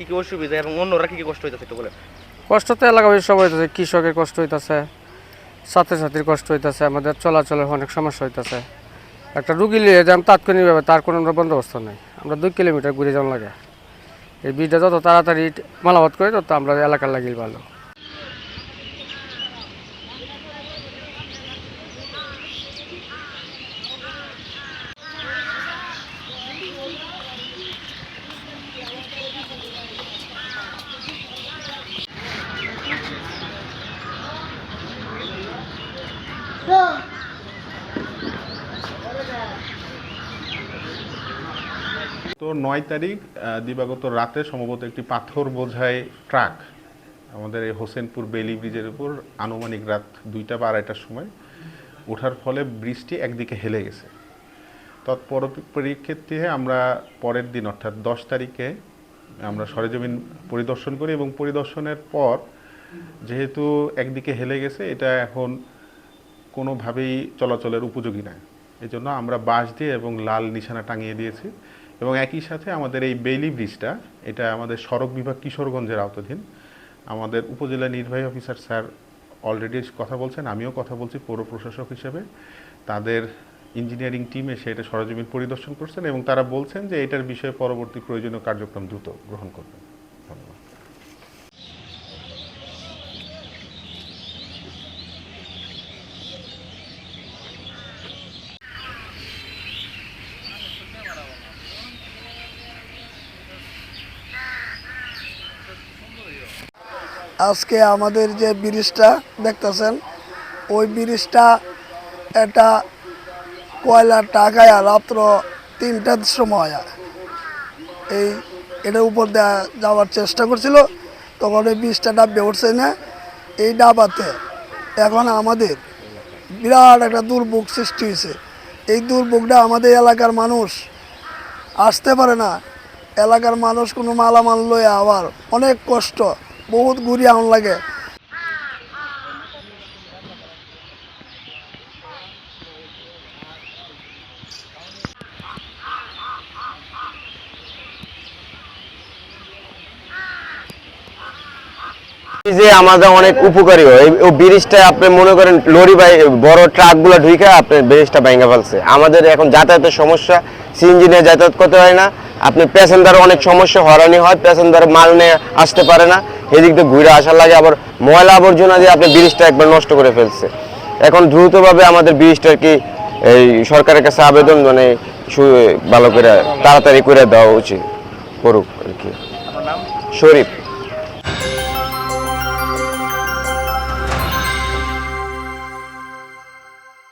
কি অসুবিধা এবং অন্যরা কি কষ্ট হইতেছে একটু বলেন। কষ্ট তো এলাকায় সব হইতেছে, কৃষকের কষ্ট হইতেছে, ছাত্রছাত্রীর কষ্ট হইতেছে, আমাদের চলাচলের অনেক সমস্যা হইতেছে। একটা রুগী নিয়ে যান তাৎক্ষণিকভাবে, তার কোনো বন্দোবস্ত নেই। আমরা 2 কিলোমিটার ঘুরে যাওয়া লাগে। এই ব্রিজটা যত তাড়াতাড়ি মালাবাদ করে তত আমরা এলাকার লাগিয়ে ভালো। তো 9 তারিখ দিবাগত রাতে সম্ভবত একটি পাথর বোঝাই ট্রাক আমাদের এই হোসেনপুর বেইলি ব্রিজের উপর আনুমানিক রাত 2টা বা 2:30টার সময় ওঠার ফলে ব্রিজটি একদিকে হেলে গেছে। তৎপরিপ্রেক্ষিতে আমরা পরের দিন অর্থাৎ 10 তারিখে আমরা সরেজমিন পরিদর্শন করি এবং পরিদর্শনের পর যেহেতু একদিকে হেলে গেছে এটা এখন কোনোভাবেই চলাচলের উপযোগী নয়, এজন্য আমরা বাঁশ দিয়ে এবং লাল নিশানা টাঙিয়ে দিয়েছি। এবং একই সাথে আমাদের এই বেইলি ব্রিজটা এটা আমাদের সড়ক বিভাগ কিশোরগঞ্জের আওতাধীন। আমাদের উপজেলা নির্বাহী অফিসার স্যার অলরেডি কথা বলছেন, আমিও কথা বলছি পৌর প্রশাসক হিসেবে। তাদের ইঞ্জিনিয়ারিং টিম এসে এটা সরেজমিন পরিদর্শন করছেন এবং তারা বলছেন যে এটার বিষয়ে পরবর্তী প্রয়োজনীয় কার্যক্রম দ্রুত গ্রহণ করবেন। ধন্যবাদ। আজকে আমাদের যে ব্রিজটা দেখতেছেন ওই ব্রিজটা এটা কয়লার টাকায় রাত্র 3টার সময় এটার উপর যাওয়ার চেষ্টা করছিল, তখন এই ব্রিজটা ডাবে উঠছে না। এই ডাবাতে এখন আমাদের বিরাট একটা দুর্ভোগ সৃষ্টি হয়েছে। এই দুর্ভোগটা আমাদের এলাকার মানুষ আসতে পারে না। এলাকার মানুষ কোনো মালামাল লয়ে আবার অনেক কষ্ট, বহুত ঘুরি আউন লাগে। যে আমাদের অনেক উপকারী হয় ও ব্রিজটা আপনি মনে করেন লরি বাই বড় ট্রাকগুলো ঢুকে আপনি ব্রিজটা ভেঙে ফেলছে। আমাদের এখন যাতায়াতের সমস্যা, সিএনজি নিয়ে যাতায়াত করতে হয় না, আপনি প্যাসেঞ্জার অনেক সমস্যা, হয়রানি হয়, প্যাসেঞ্জার মাল নিয়ে আসতে পারে না, এদিক দিয়ে ঘুরে আসার লাগে, আবার ময়লা আবর্জনা দিয়ে আপনি ব্রিজটা একবার নষ্ট করে ফেলছে। এখন দ্রুতভাবে আমাদের ব্রিজটা কি এই সরকারের কাছে আবেদন মানে ভালো করে তাড়াতাড়ি করে দেওয়া উচিত করুক আর কি। শরীফ।